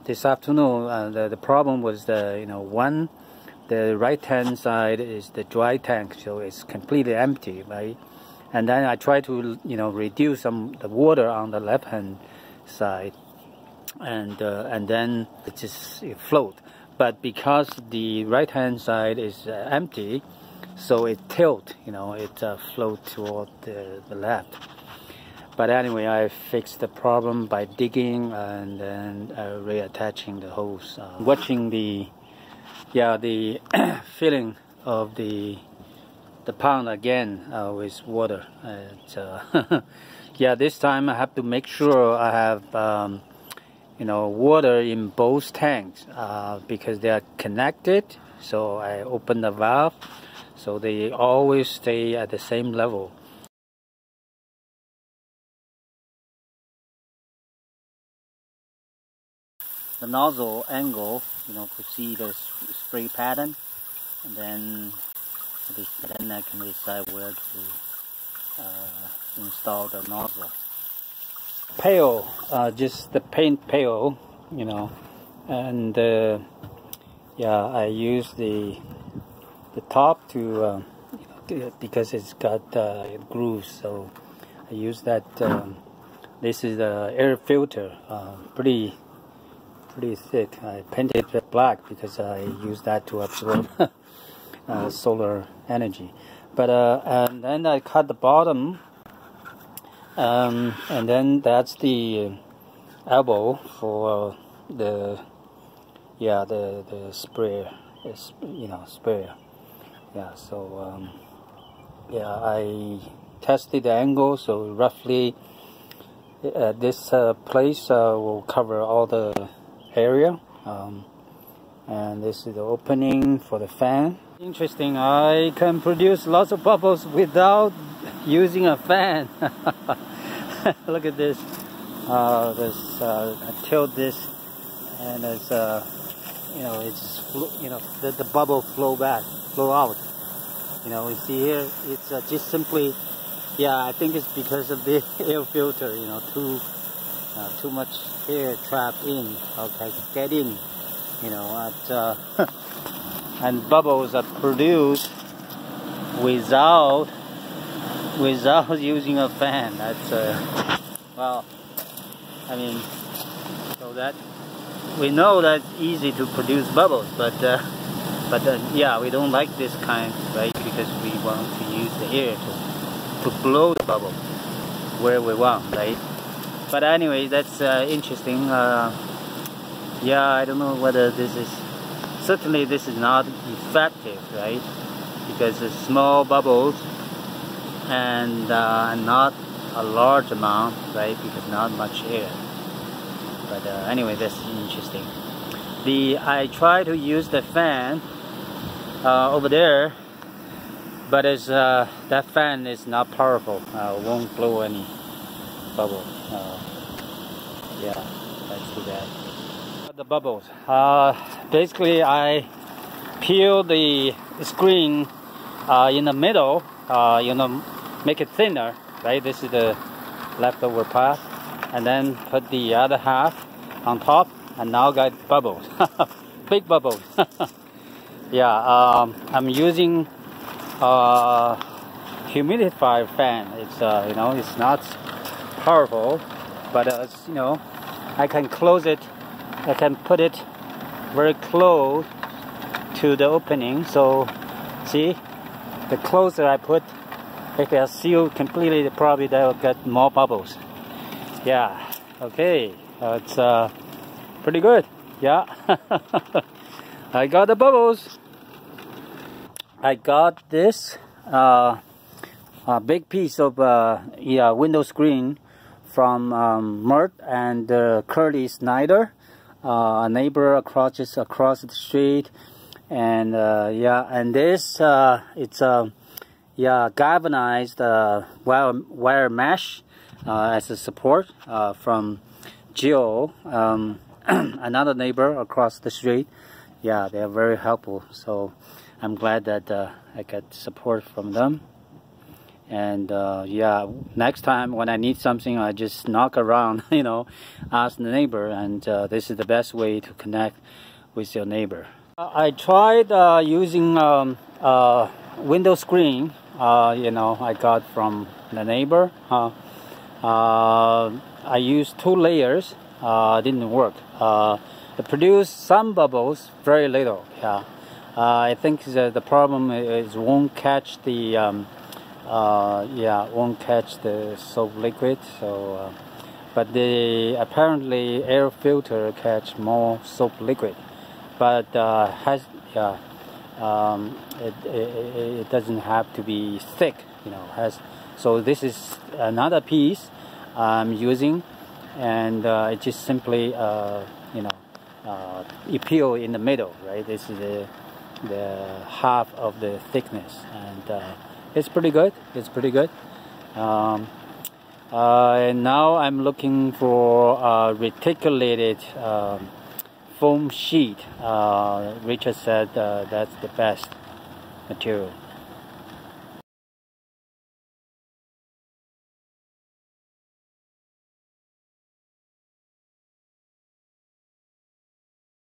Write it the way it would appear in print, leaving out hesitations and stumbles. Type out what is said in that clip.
this afternoon, the problem was the right hand side is the dry tank, so it's completely empty, right? And then I try to reduce the water on the left hand side, and then it float. But because the right hand side is empty, so it tilt, it float toward the left. But anyway, I fixed the problem by digging and then reattaching the hose. Watching the filling of the pond again with water. This time I have to make sure I have water in both tanks because they are connected. So I open the valve so they always stay at the same level. The nozzle angle, to see the spray pattern, and then I can decide where to install the nozzle. Pail, just the paint pail, and I use the top to because it's got grooves, so I use that. This is the air filter, pretty thick. I painted it black because I use that to absorb solar energy. But and then I cut the bottom, and then that's the elbow for the sprayer, sprayer. So I tested the angle, so roughly this place will cover all the area, and this is the opening for the fan. Interesting, I can produce lots of bubbles without using a fan. Look at this. I tilt this, and it's the bubble flow out. You see here, it's just simply, I think it's because of the air filter. Too much air trapped in. Okay, get in. And bubbles are produced without using a fan. That's well, I mean, so that we know that's easy to produce bubbles, but we don't like this kind, right? Because we want to use the air to blow the bubble where we want, right? But anyway, that's interesting. I don't know whether certainly this is not effective, right? Because it's small bubbles and not a large amount, right? Because not much air. But anyway, that's interesting. I try to use the fan over there, but that fan is not powerful. Won't blow any bubble. Let's do that. The bubbles. Basically, I peel the screen in the middle. Make it thinner. Right. This is the leftover part, and then put the other half on top, and now got bubbles. Big bubbles. I'm using humidifier fan. It's it's not powerful, but I can close it. I can put it very close to the opening. So see, the closer I put, if I seal completely, probably they'll get more bubbles. Okay, it's pretty good. I got the bubbles. I got this big piece of window screen from Mert and Curly Snyder, a neighbor across the street, and and this it's galvanized wire mesh as a support from Jill, another neighbor across the street. They are very helpful, so I'm glad that I got support from them. And yeah, next time when I need something, I just knock around, you know, ask the neighbor, and this is the best way to connect with your neighbor. I tried using window screen, you know, I got from the neighbor. I used 2 layers, didn't work. It produced some bubbles, very little. Yeah, I think the problem is won't catch the won't catch the soap liquid. So, but the apparently air filter catch more soap liquid, but it doesn't have to be thick, you know. So this is another piece I'm using, and it just simply you know, you peel in the middle, right? This is the half of the thickness, and it's pretty good. It's pretty good. And now I'm looking for reticulated foam sheet. Richard said that's the best material.